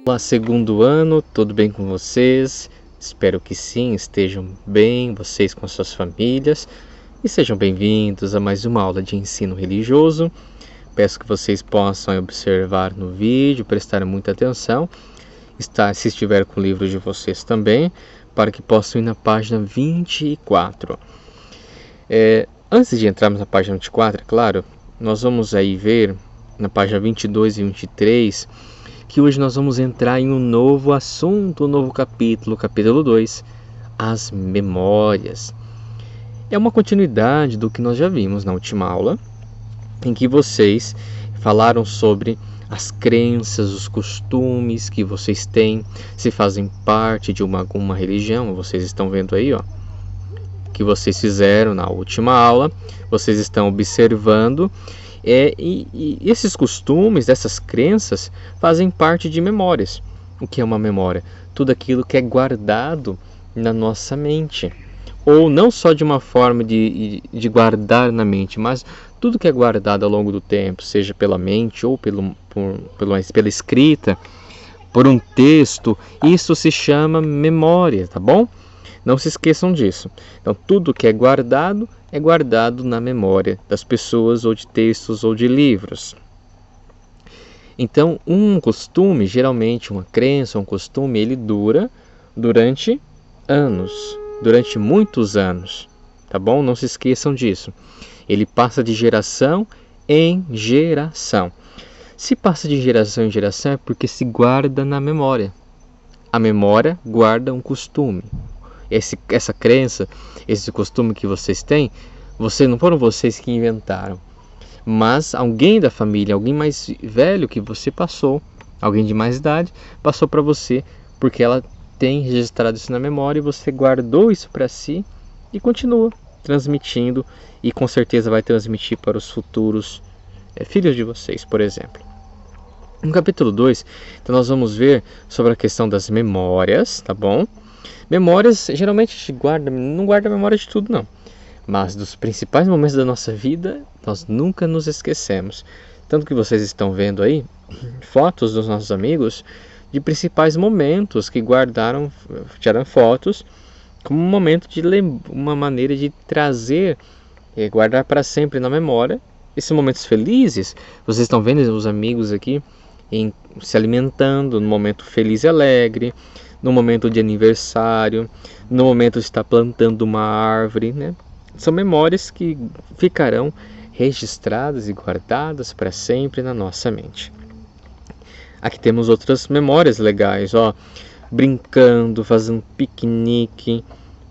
Olá, segundo ano, tudo bem com vocês? Espero que sim, estejam bem, vocês com suas famílias, e sejam bem-vindos a mais uma aula de ensino religioso. Peço que vocês possam observar no vídeo, prestar muita atenção, se estiver com o livro de vocês também, para que possam ir na página 24. Antes de entrarmos na página 24, é claro, nós vamos aí ver na página 22 e 23, que hoje nós vamos entrar em um novo assunto, um novo capítulo, capítulo 2, as memórias. É uma continuidade do que nós já vimos na última aula, em que vocês falaram sobre as crenças, os costumes que vocês têm, se fazem parte de uma religião. Vocês estão vendo aí, ó, que vocês fizeram na última aula, vocês estão observando. E esses costumes, essas crenças, fazem parte de memórias. O que é uma memória? Tudo aquilo que é guardado na nossa mente. Ou não só de uma forma de guardar na mente, mas tudo que é guardado ao longo do tempo, seja pela mente ou pela escrita, por um texto, isso se chama memória, tá bom? Não se esqueçam disso. Então, tudo que é guardado na memória das pessoas, ou de textos, ou de livros. Então, um costume, geralmente uma crença, um costume, ele dura durante anos, durante muitos anos, tá bom? Não se esqueçam disso. Ele passa de geração em geração. Se passa de geração em geração é porque se guarda na memória. A memória guarda um costume. Essa crença, esse costume que vocês têm, não foram vocês que inventaram, mas alguém da família, alguém mais velho que você passou, alguém de mais idade, passou para você, porque ela tem registrado isso na memória e você guardou isso para si e continua transmitindo, e com certeza vai transmitir para os futuros filhos de vocês, por exemplo. No capítulo 2, então nós vamos ver sobre a questão das memórias, tá bom? Memórias, geralmente a gente não guarda a memória de tudo não, mas dos principais momentos da nossa vida, nós nunca nos esquecemos. Tanto que vocês estão vendo aí fotos dos nossos amigos de principais momentos que tiraram fotos como um momento uma maneira de trazer, guardar para sempre na memória esses momentos felizes. Vocês estão vendo os amigos aqui se alimentando no momento feliz e alegre, no momento de aniversário, no momento de estar plantando uma árvore, né? São memórias que ficarão registradas e guardadas para sempre na nossa mente. Aqui temos outras memórias legais, ó, brincando, fazendo piquenique,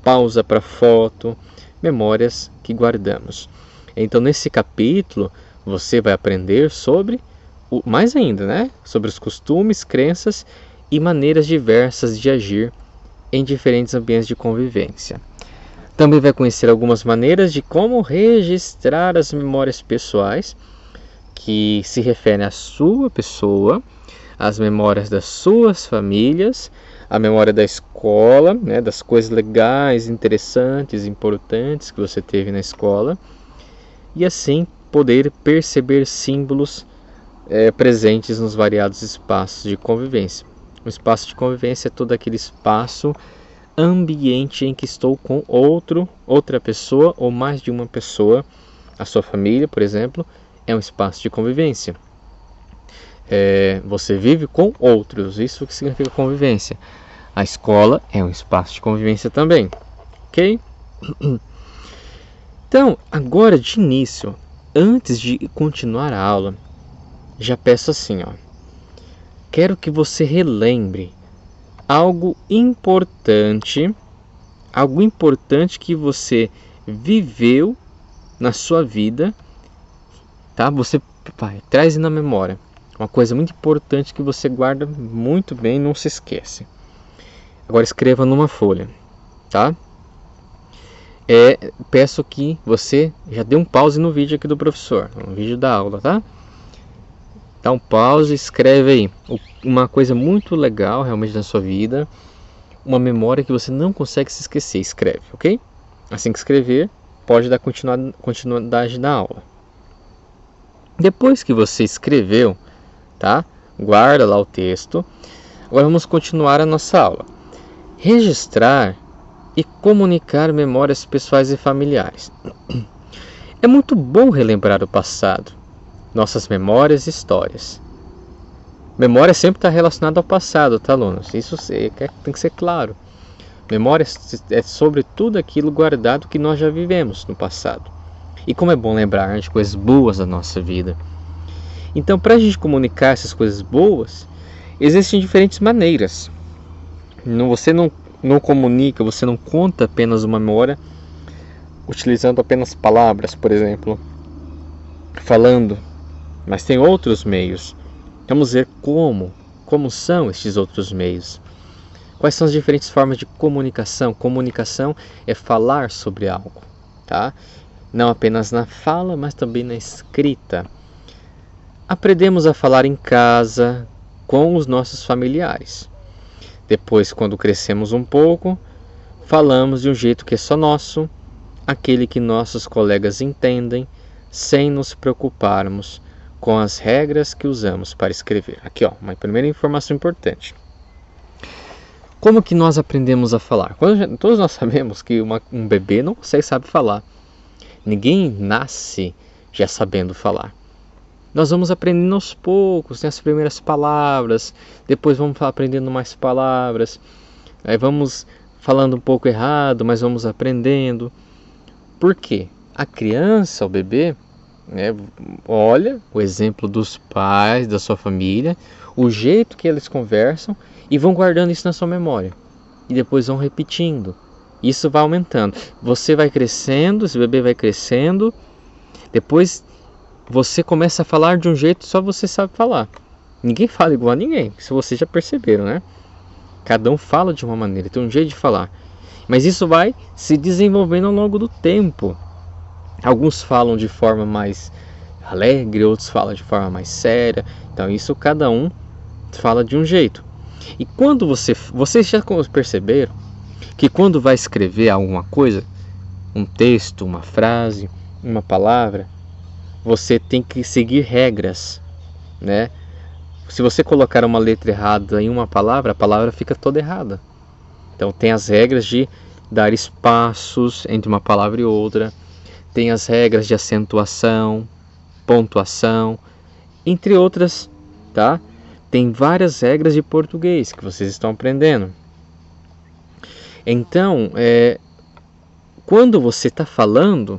pausa para foto, memórias que guardamos. Então, nesse capítulo, você vai aprender sobre, mais ainda, né? Sobre os costumes, crenças e maneiras diversas de agir em diferentes ambientes de convivência. Também vai conhecer algumas maneiras de como registrar as memórias pessoais, que se referem à sua pessoa, as memórias das suas famílias, a memória da escola, né, das coisas legais, interessantes, importantes que você teve na escola, e assim poder perceber símbolos presentes nos variados espaços de convivência. O espaço de convivência é todo aquele espaço, ambiente em que estou com outra pessoa ou mais de uma pessoa. A sua família, por exemplo, é um espaço de convivência. Você vive com outros, isso que significa convivência. A escola é um espaço de convivência também, ok? Então, agora de início, antes de continuar a aula, já peço assim, ó. Quero que você relembre algo importante que você viveu na sua vida, tá? Você traz na memória uma coisa muito importante que você guarda muito bem, não se esquece. Agora escreva numa folha, tá? Peço que você já dê um pause no vídeo aqui do professor, no vídeo da aula, tá? Dá um pause, escreve aí uma coisa muito legal realmente na sua vida, uma memória que você não consegue se esquecer, escreve, ok? Assim que escrever, pode dar continuidade na aula. Depois que você escreveu, tá? Guarda lá o texto. Agora vamos continuar a nossa aula. Registrar e comunicar memórias pessoais e familiares. É muito bom relembrar o passado, nossas memórias e histórias. Memória sempre está relacionada ao passado, tá, alunos? Isso tem que ser claro. Memória é sobre tudo aquilo guardado que nós já vivemos no passado. E como é bom lembrar de coisas boas da nossa vida. Então, para a gente comunicar essas coisas boas, existem diferentes maneiras. Você não comunica, você não conta apenas uma memória utilizando apenas palavras, por exemplo, falando, mas tem outros meios. Vamos ver como são estes outros meios. Quais são as diferentes formas de comunicação? Comunicação é falar sobre algo, tá? Não apenas na fala, mas também na escrita. Aprendemos a falar em casa com os nossos familiares. Depois, quando crescemos um pouco, falamos de um jeito que é só nosso, aquele que nossos colegas entendem, sem nos preocuparmos com as regras que usamos para escrever. Aqui, uma primeira informação importante. Como que nós aprendemos a falar? Todos nós sabemos que um bebê não sabe falar. Ninguém nasce já sabendo falar. Nós vamos aprendendo aos poucos, as primeiras palavras, depois vamos aprendendo mais palavras, aí vamos falando um pouco errado, mas vamos aprendendo. Por quê? A criança, o bebê, olha o exemplo dos pais, da sua família, o jeito que eles conversam e vão guardando isso na sua memória. E depois vão repetindo. Isso vai aumentando. Você vai crescendo, esse bebê vai crescendo, depois você começa a falar de um jeito só você sabe falar. Ninguém fala igual a ninguém, se vocês já perceberam, né? Cada um fala de uma maneira, tem um jeito de falar. Mas isso vai se desenvolvendo ao longo do tempo. Alguns falam de forma mais alegre, outros falam de forma mais séria. Então isso cada um fala de um jeito. E quando vocês já perceberam que quando vai escrever alguma coisa, um texto, uma frase, uma palavra, você tem que seguir regras, né? Se você colocar uma letra errada em uma palavra, a palavra fica toda errada. Então tem as regras de dar espaços entre uma palavra e outra, tem as regras de acentuação, pontuação, entre outras, tá? Tem várias regras de português que vocês estão aprendendo. Então, quando você está falando,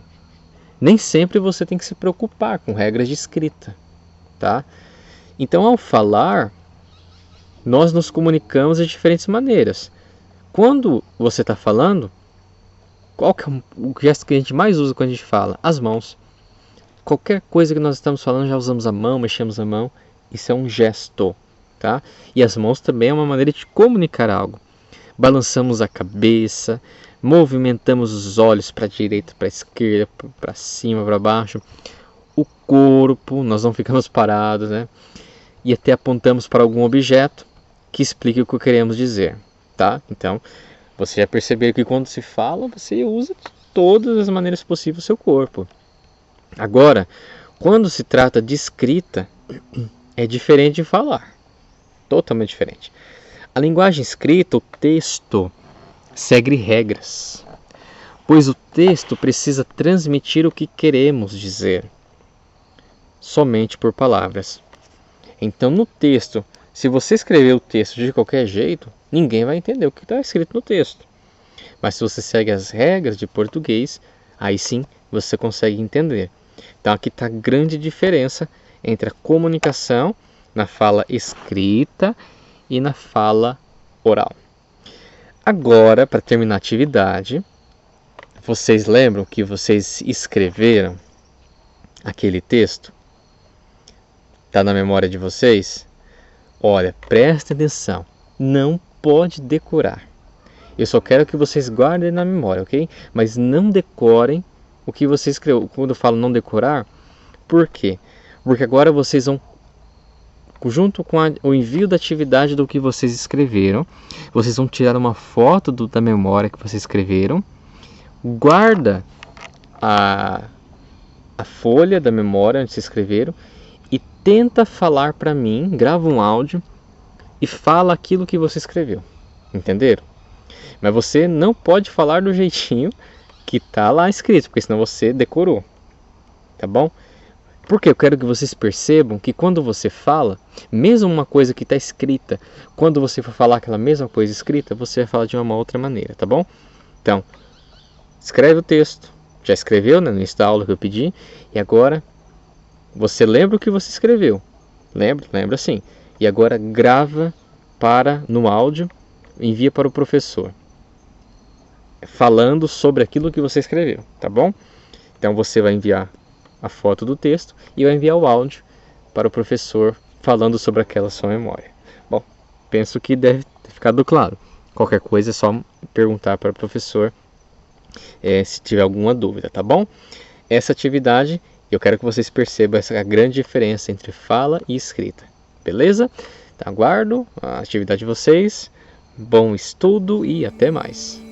nem sempre você tem que se preocupar com regras de escrita, tá? Então, ao falar, nós nos comunicamos de diferentes maneiras. Quando você está falando, qual que é o gesto que a gente mais usa quando a gente fala? As mãos. Qualquer coisa que nós estamos falando, já usamos a mão, mexemos a mão. Isso é um gesto, tá? E as mãos também é uma maneira de comunicar algo. Balançamos a cabeça, movimentamos os olhos para a direita, para a esquerda, para cima, para baixo. O corpo, nós não ficamos parados, né? E até apontamos para algum objeto que explique o que queremos dizer, tá? Então, você já percebeu que quando se fala, você usa de todas as maneiras possíveis o seu corpo. Agora, quando se trata de escrita, é diferente de falar. Totalmente diferente. A linguagem escrita, o texto, segue regras, pois o texto precisa transmitir o que queremos dizer, somente por palavras. Então, no texto, se você escrever o texto de qualquer jeito, ninguém vai entender o que está escrito no texto. Mas se você segue as regras de português, aí sim você consegue entender. Então, aqui está a grande diferença entre a comunicação na fala escrita e na fala oral. Agora, para terminar a atividade, vocês lembram que vocês escreveram aquele texto? Está na memória de vocês? Olha, prestem atenção, não pode decorar. Eu só quero que vocês guardem na memória, ok? Mas não decorem o que você escreveu. Quando eu falo não decorar, por quê? Porque agora vocês vão, junto com o envio da atividade do que vocês escreveram, vocês vão tirar uma foto da memória que vocês escreveram, guarda a folha da memória onde vocês escreveram e tenta falar para mim, grava um áudio e fala aquilo que você escreveu. Entenderam? Mas você não pode falar do jeitinho que tá lá escrito, porque senão você decorou. Tá bom? Porque eu quero que vocês percebam que quando você fala, mesmo uma coisa que está escrita, quando você for falar aquela mesma coisa escrita, você vai falar de uma outra maneira, tá bom? Então, escreve o texto. Já escreveu, né, no início da aula que eu pedi. E agora, você lembra o que você escreveu. Lembra sim. E agora grava no áudio, envia para o professor, falando sobre aquilo que você escreveu, tá bom? Então você vai enviar a foto do texto e vai enviar o áudio para o professor falando sobre aquela sua memória. Bom, penso que deve ter ficado claro. Qualquer coisa é só perguntar para o professor se tiver alguma dúvida, tá bom? Essa atividade, eu quero que vocês percebam essa grande diferença entre fala e escrita, beleza? Então, aguardo a atividade de vocês, bom estudo e até mais!